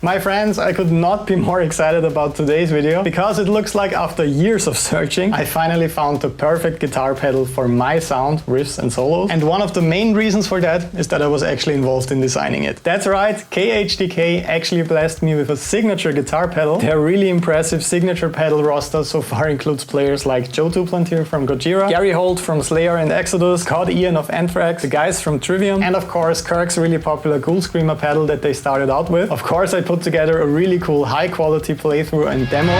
My friends, I could not be more excited about today's video because it looks like after years of searching, I finally found the perfect guitar pedal for my sound, riffs and solos. And one of the main reasons for that is that I was actually involved in designing it. That's right, KHDK actually blessed me with a signature guitar pedal. Their really impressive signature pedal roster so far includes players like Joe Duplantier from Gojira, Gary Holt from Slayer and Exodus, Scott Ian of Anthrax, the guys from Trivium, and of course Kirk's really popular Ghoul Screamer pedal that they started out with. Of course I put together a really cool high quality playthrough and demo.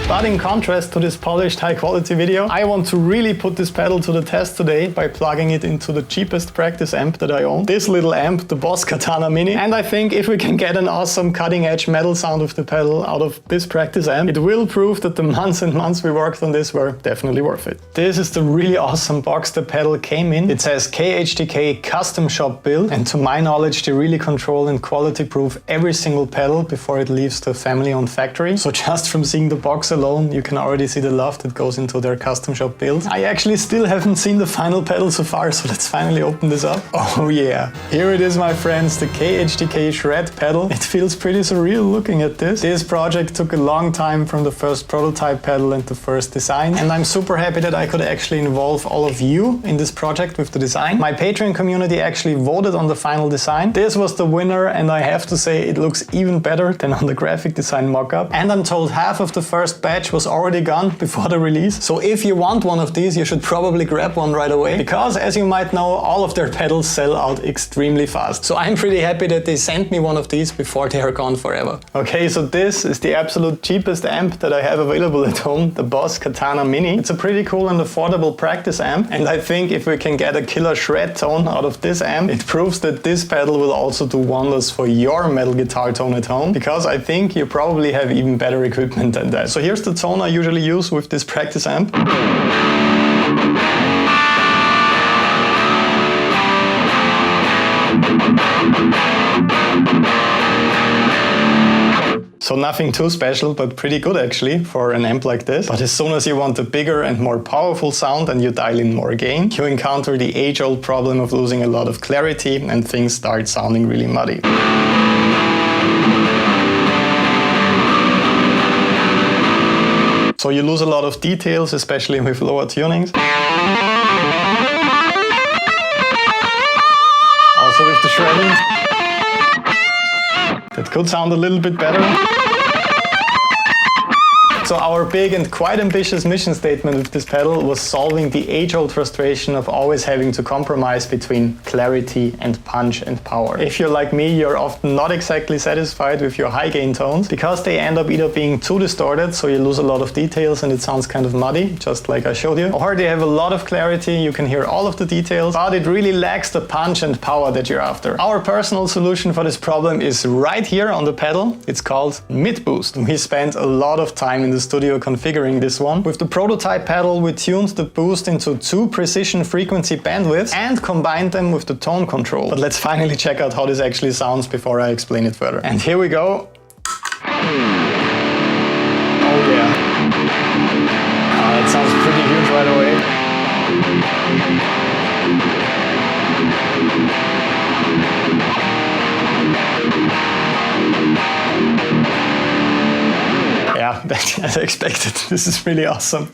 But in contrast to this polished high-quality video, I want to really put this pedal to the test today by plugging it into the cheapest practice amp that I own. This little amp, the Boss Katana Mini. And I think if we can get an awesome cutting-edge metal sound with the pedal out of this practice amp, it will prove that the months and months we worked on this were definitely worth it. This is the really awesome box the pedal came in. It says KHDK Custom Shop Build, and to my knowledge they really control and quality-proof every single pedal before it leaves the family-owned factory. So just from seeing the box alone, you can already see the love that goes into their custom shop builds. I actually still haven't seen the final pedal so far, so let's finally open this up. Oh yeah, here it is my friends, the KHDK Shred pedal. It feels pretty surreal looking at this. This project took a long time from the first prototype pedal and the first design, and I'm super happy that I could actually involve all of you in this project with the design. My Patreon community actually voted on the final design. This was the winner, and I have to say it looks even better than on the graphic design mockup. And I'm told half of the first batch was already gone before the release. So if you want one of these, you should probably grab one right away, because as you might know, all of their pedals sell out extremely fast. So I'm pretty happy that they sent me one of these before they are gone forever. Okay, so this is the absolute cheapest amp that I have available at home, the Boss Katana Mini. It's a pretty cool and affordable practice amp, and I think if we can get a killer shred tone out of this amp, it proves that this pedal will also do wonders for your metal guitar tone at home, because I think you probably have even better equipment than that. So here's the tone I usually use with this practice amp. So nothing too special, but pretty good actually for an amp like this. But as soon as you want a bigger and more powerful sound and you dial in more gain, you encounter the age-old problem of losing a lot of clarity and things start sounding really muddy. So you lose a lot of details, especially with lower tunings. Also with the shredding. That could sound a little bit better. So our big and quite ambitious mission statement with this pedal was solving the age-old frustration of always having to compromise between clarity and punch and power. If you're like me, you're often not exactly satisfied with your high gain tones because they end up either being too distorted, so you lose a lot of details and it sounds kind of muddy, just like I showed you, or they have a lot of clarity, you can hear all of the details, but it really lacks the punch and power that you're after. Our personal solution for this problem is right here on the pedal. It's called Mid Boost. We spent a lot of time in the studio configuring this one. With the prototype pedal, we tuned the boost into 2 precision frequency bandwidths and combined them with the tone control. But let's finally check out how this actually sounds before I explain it further. And here we go. Oh yeah. That sounds pretty huge right away. Yeah, as I expected. This is really awesome.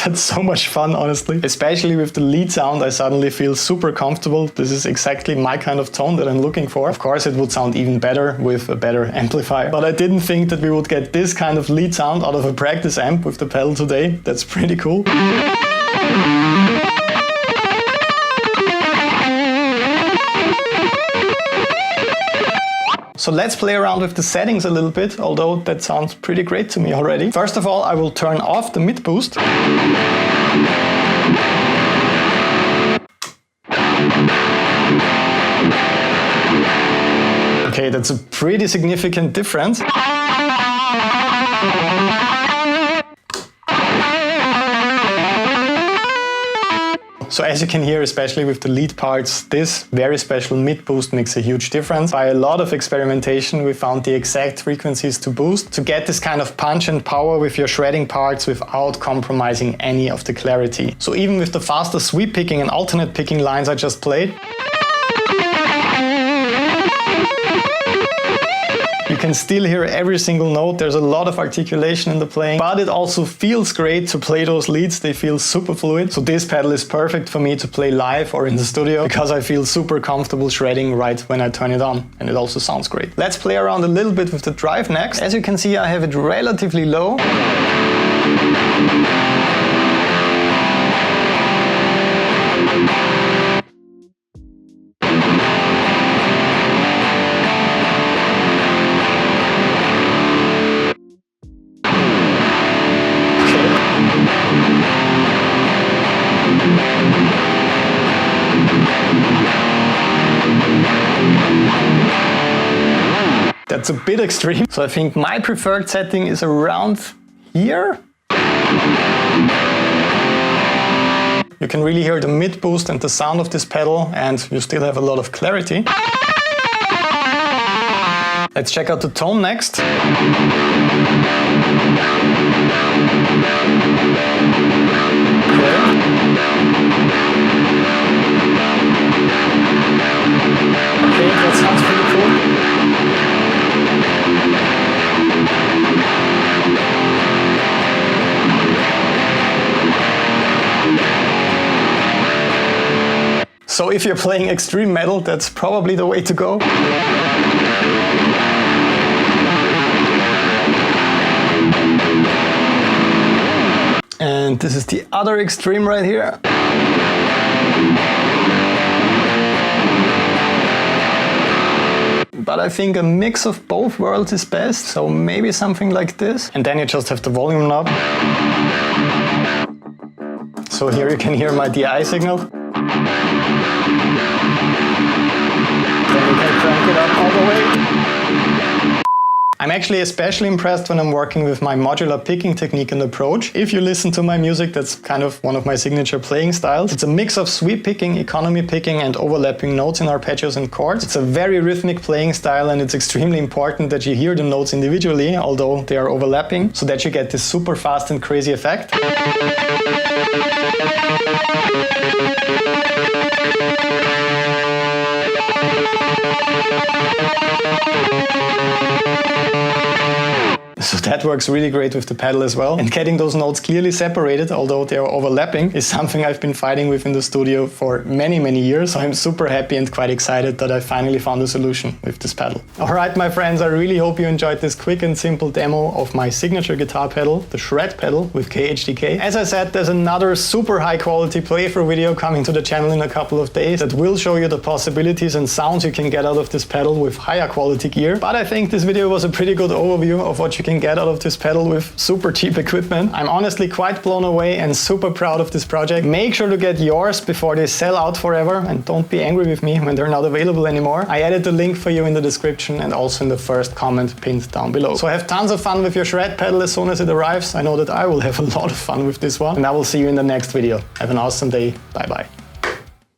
That's so much fun, honestly. Especially with the lead sound, I suddenly feel super comfortable. This is exactly my kind of tone that I'm looking for. Of course, it would sound even better with a better amplifier. But I didn't think that we would get this kind of lead sound out of a practice amp with the pedal today. That's pretty cool. So let's play around with the settings a little bit, although that sounds pretty great to me already. First of all, I will turn off the mid boost. Okay, that's a pretty significant difference. So as you can hear, especially with the lead parts, this very special mid boost makes a huge difference. By a lot of experimentation, we found the exact frequencies to boost to get this kind of punch and power with your shredding parts without compromising any of the clarity. So even with the faster sweep picking and alternate picking lines I just played, you can still hear every single note. There's a lot of articulation in the playing, but it also feels great to play those leads. They feel super fluid. So this pedal is perfect for me to play live or in the studio because I feel super comfortable shredding right when I turn it on. And it also sounds great. Let's play around a little bit with the drive next. As you can see, I have it relatively low. That's a bit extreme. So I think my preferred setting is around here. You can really hear the mid boost and the sound of this pedal, and you still have a lot of clarity. Let's check out the tone next. Okay, that sounds pretty cool. So if you're playing extreme metal, that's probably the way to go. And this is the other extreme right here. But I think a mix of both worlds is best, so maybe something like this. And then you just have the volume knob. So here you can hear my DI signal. Then you can crank it up all the way. I'm actually especially impressed when I'm working with my modular picking technique and approach. If you listen to my music, that's kind of one of my signature playing styles. It's a mix of sweep picking, economy picking and overlapping notes in arpeggios and chords. It's a very rhythmic playing style, and it's extremely important that you hear the notes individually, although they are overlapping, so that you get this super fast and crazy effect. So that works really great with the pedal as well. And getting those notes clearly separated, although they are overlapping, is something I've been fighting with in the studio for many years. So I'm super happy and quite excited that I finally found a solution with this pedal. Alright my friends, I really hope you enjoyed this quick and simple demo of my signature guitar pedal, the Shred pedal with KHDK. As I said, there's another super high quality playthrough video coming to the channel in a couple of days that will show you the possibilities and sounds you can get out of this pedal with higher quality gear. But I think this video was a pretty good overview of what you can get out of this pedal with super cheap equipment. I'm honestly quite blown away and super proud of this project. Make sure to get yours before they sell out forever, and don't be angry with me when they're not available anymore. I added the link for you in the description and also in the first comment pinned down below. So have tons of fun with your Shred pedal as soon as it arrives. I know that I will have a lot of fun with this one, and I will see you in the next video. Have an awesome day. Bye bye.